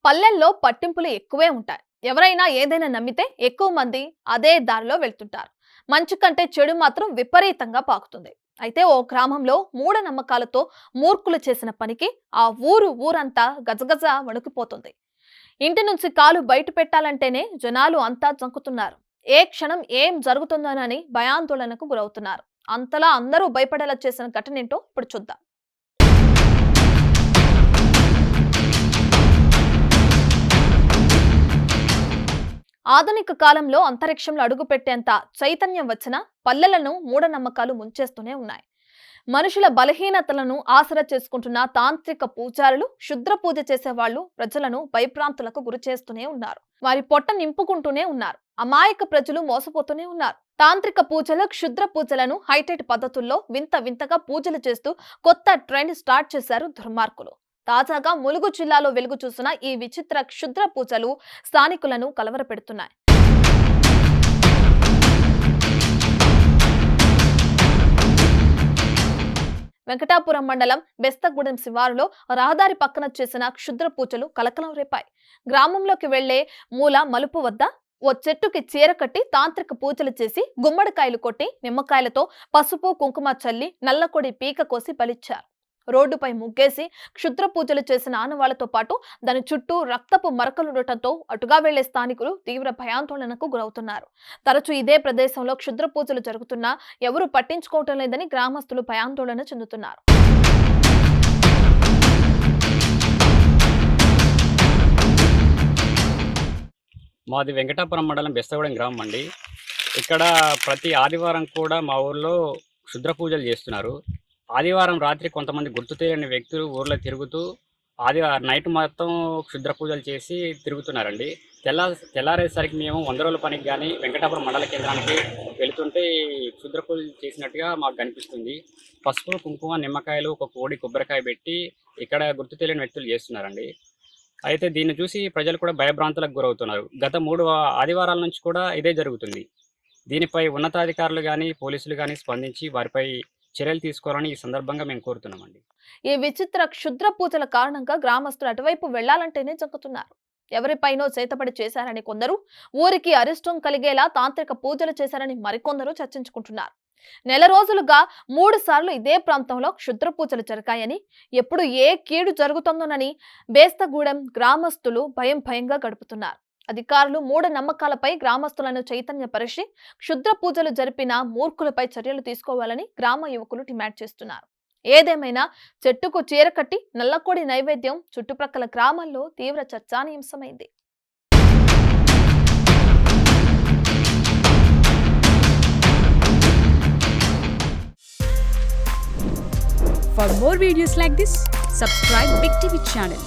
పల్లెల్లో పట్టింపులు ఎక్కువే ఉంటాయి. ఎవరైనా ఏదైనా నమ్మితే ఎక్కువ మంది అదే దారిలో వెళ్తుంటారు. మంచి కంటే చెడు మాత్రం విపరీతంగా పాకుతుంది. అయితే ఓ గ్రామంలో మూఢనమ్మకాలతో మూర్ఖులు చేసిన పనికి ఆ ఊరంతా గజగజ వణుకుపోతుంది. ఇంటి నుంచి కాలు బయట పెట్టాలంటేనే జనాలు అంతా జంకుతున్నారు. ఏ క్షణం ఏం జరుగుతుందోనని భయాందోళనకు గురవుతున్నారు. అంతలా అందరూ భయపడేలా చేసిన ఘటన ఏంటో ఇప్పుడు చూద్దాం. ఆధునిక కాలంలో అంతరిక్షంలో అడుగుపెట్టేంత చైతన్యం వచ్చినా పల్లెలను మూఢనమ్మకాలు ముంచేస్తూనే ఉన్నాయి. మనుషుల బలహీనతలను ఆసరా చేసుకుంటున్న తాంత్రిక పూజారులు, క్షుద్ర పూజ చేసేవాళ్లు ప్రజలను భయప్రాంతులకు గురి చేస్తూనే ఉన్నారు. వారి పొట్ట నింపుకుంటూనే ఉన్నారు. అమాయక ప్రజలు మోసపోతూనే ఉన్నారు. తాంత్రిక పూజలు, క్షుద్ర పూజలను హైటెక్ పద్ధతుల్లో వింతగా పూజలు చేస్తూ కొత్త ట్రెండ్ స్టార్ట్ చేశారు దుర్మార్గులు. తాజాగా ములుగు జిల్లాలో వెలుగు చూసిన ఈ విచిత్ర క్షుద్ర పూజలు స్థానికులను కలవరపెడుతున్నాయి. వెంకటాపురం మండలం బెస్తగూడెం శివారులో రహదారి పక్కన చేసిన క్షుద్ర పూజలు కలకలం రేపాయి. గ్రామంలోకి వెళ్లే మూల మలుపు వద్ద ఓ చెట్టుకి చీర కట్టి తాంత్రిక పూజలు చేసి గుమ్మడికాయలు కొట్టి నిమ్మకాయలతో పసుపు కుంకుమ చల్లి నల్లకొడి పీక కోసి బలిచ్చారు. రోడ్డుపై ముగ్గేసి క్షుద్ర పూజలు చేసిన ఆనవాళ్లతో పాటు దాని చుట్టూ రక్తపు మరకలుండటంతో అటుగా వెళ్లే స్థానికులు తీవ్ర భయాందోళనకు గురవుతున్నారు. తరచూ ఇదే ప్రదేశంలో క్షుద్ర పూజలు జరుగుతున్నా ఎవరూ పట్టించుకోవటం లేదని గ్రామస్తులు భయాందోళన చెందుతున్నారు. మాది వెంకటాపురం మండలం బెస్తగూడెం గ్రామం అండి. ఇక్కడ ప్రతి ఆదివారం కూడా మా ఊర్లో క్షుద్ర పూజలు చేస్తున్నారు. ఆదివారం రాత్రి కొంతమంది గుర్తు తెలియని వ్యక్తులు ఊర్లో తిరుగుతూ నైట్ మొత్తం క్షుద్ర పూజలు చేసి తిరుగుతున్నారండి. తెల్లారేసరికి మేము 100 రోజుల పనికి కానీ వెంకటాపురం మండల కేంద్రానికి వెళుతుంటే క్షుద్ర పూజలు చేసినట్టుగా మాకు కనిపిస్తుంది. పసుపు, కుంకుమ, నిమ్మకాయలు, ఒక కోడి కొబ్బరికాయ పెట్టి ఇక్కడ గుర్తు తెలియని వ్యక్తులు చేస్తున్నారండి. అయితే దీన్ని చూసి ప్రజలు కూడా భయభ్రాంతులకు గురవుతున్నారు. గత 3 ఆదివారాల నుంచి కూడా ఇదే జరుగుతుంది. దీనిపై ఉన్నతాధికారులు కానీ పోలీసులు కానీ స్పందించి వారిపై చర్యలు తీసుకోవాలని ఈ సందర్భంగా మేము కోరుతున్నామండి. ఈ విచిత్ర క్షుద్ర పూజల కారణంగా గ్రామస్తులు అటువైపు వెళ్లాలంటేనే జంకుతున్నారు. ఎవరిపైనో చేతపడి చేశారని కొందరు, ఊరికి అరిష్టం కలిగేలా తాంత్రిక పూజలు చేశారని మరికొందరు చర్చించుకుంటున్నారు. నెల రోజులుగా 3 సార్లు ఇదే ప్రాంతంలో క్షుద్ర పూజలు జరిగాయని, ఎప్పుడు ఏ కీడు జరుగుతుందోనని బేస్తగూడెం గ్రామస్తులు భయంగా గడుపుతున్నారు. అధికారులు మూఢనమ్మకాలపై గ్రామస్తులను చైతన్యపరిచి క్షుద్ర పూజలు జరిపిన మూర్ఖులపై చర్యలు తీసుకోవాలని గ్రామ యువకులు డిమాండ్ చేస్తున్నారు. ఏదేమైనా చెట్టుకు చీర కట్టి నల్లకోడి నైవేద్యం చుట్టుప్రక్కల గ్రామాల్లో తీవ్ర చర్చానీయాంశమైంది. For more videos like this, subscribe Big TV channel.